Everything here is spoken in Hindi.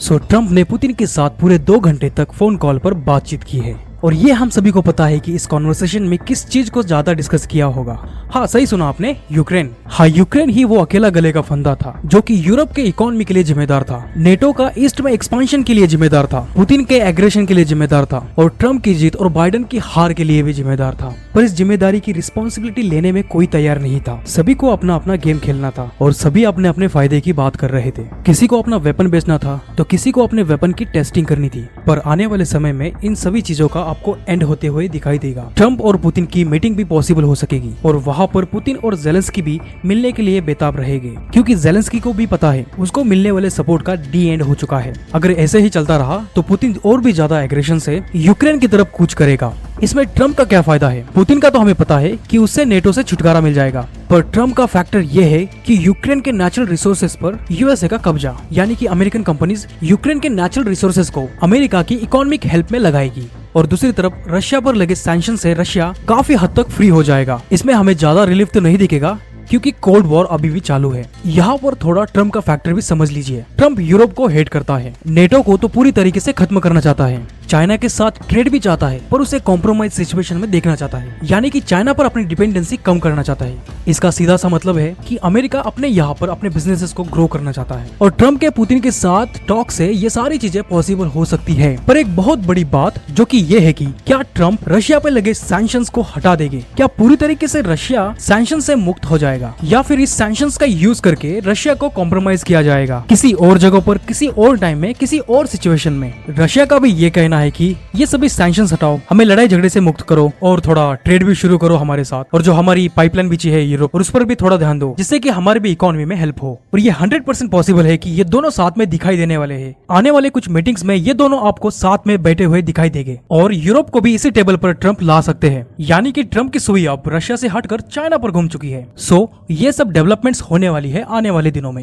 ट्रंप ने पुतिन के साथ पूरे 2 घंटे तक फोन कॉल पर बातचीत की है और ये हम सभी को पता है कि इस कॉन्वर्सेशन में किस चीज को ज्यादा डिस्कस किया होगा। हाँ, सही सुना आपने, यूक्रेन। हाँ, यूक्रेन ही वो अकेला गले का फंदा था जो कि यूरोप के इकोनॉमी के लिए जिम्मेदार था, नेटो का ईस्ट में एक्सपांशन के लिए जिम्मेदार था, पुतिन के एग्रेशन के लिए जिम्मेदार था और ट्रंप की जीत और बाइडेन की हार के लिए भी जिम्मेदार था। पर इस जिम्मेदारी की रिस्पॉन्सिबिलिटी लेने में कोई तैयार नहीं था। सभी को अपना अपना गेम खेलना था और सभी अपने अपने फायदे की बात कर रहे थे। किसी को अपना वेपन बेचना था तो किसी को अपने वेपन की टेस्टिंग करनी थी। पर आने वाले समय में इन सभी चीजों का आपको एंड होते हुए दिखाई देगा। ट्रंप और पुतिन की मीटिंग भी पॉसिबल हो सकेगी और वहाँ पर पुतिन और जेलेंस्की भी मिलने के लिए बेताब रहेंगे, क्योंकि जेलेंस्की को भी पता है उसको मिलने वाले सपोर्ट का डी एंड हो चुका है। अगर ऐसे ही चलता रहा तो पुतिन और भी ज्यादा एग्रेशन से यूक्रेन की तरफ कूच करेगा। इसमें ट्रंप का क्या फायदा है? पुतिन का तो हमें पता है कि उससे नेटो से छुटकारा मिल जाएगा, पर ट्रंप का फैक्टर ये है कि यूक्रेन के नेचुरल रिसोर्सेज पर यूएसए का कब्जा, यानी कि अमेरिकन कंपनीज यूक्रेन के नेचुरल रिसोर्सेज को अमेरिका की इकोनॉमिक हेल्प में लगाएगी और दूसरी तरफ रशिया पर लगे सैंक्शन से रशिया काफी हद तक फ्री हो जाएगा। इसमें हमें ज्यादा रिलीफ तो नहीं दिखेगा क्योंकि कोल्ड वॉर अभी भी चालू है। यहाँ पर थोड़ा ट्रंप का फैक्टर भी समझ लीजिए। ट्रंप यूरोप को हेट करता है, नेटो को तो पूरी तरीके से खत्म करना चाहता है, चाइना के साथ ट्रेड भी चाहता है पर उसे कॉम्प्रोमाइज सिचुएशन में देखना चाहता है, यानी कि चाइना पर अपनी डिपेंडेंसी कम करना चाहता है। इसका सीधा सा मतलब है कि अमेरिका अपने यहाँ पर अपने बिजनेसेस को ग्रो करना चाहता है और ट्रंप के पुतिन के साथ टॉक से ये सारी चीजें पॉसिबल हो सकती है। पर एक बहुत बड़ी बात जो कि ये है कि क्या ट्रंप रशिया पे लगे सैंक्शंस को हटा देंगे? क्या पूरी तरीके से रशिया सैंक्शन से मुक्त हो जाएगा या फिर इस सैंक्शंस का यूज करके रशिया को कॉम्प्रोमाइज किया जाएगा किसी और जगह पर, किसी और टाइम में, किसी और सिचुएशन में? रशिया का भी ये कहना है कि ये सभी सैंक्शंस हटाओ, हमें लड़ाई झगड़े से मुक्त करो और थोड़ा ट्रेड भी शुरू करो हमारे साथ, और जो हमारी पाइपलाइन बिछी है यूरोप और उस पर भी थोड़ा ध्यान दो जिससे कि हमारे भी इकोनॉमी में हेल्प हो। और ये 100% पॉसिबल है कि ये दोनों साथ में दिखाई देने वाले हैं। आने वाले कुछ मीटिंग्स में ये दोनों आपको साथ में बैठे हुए दिखाई देंगे और यूरोप को भी इसी टेबल पर ट्रंप ला सकते हैं, यानी कि ट्रंप की सुई अब रशिया से हटकर चाइना पर घूम चुकी है। सो ये सब डेवलपमेंट्स होने वाली है आने वाले दिनों में।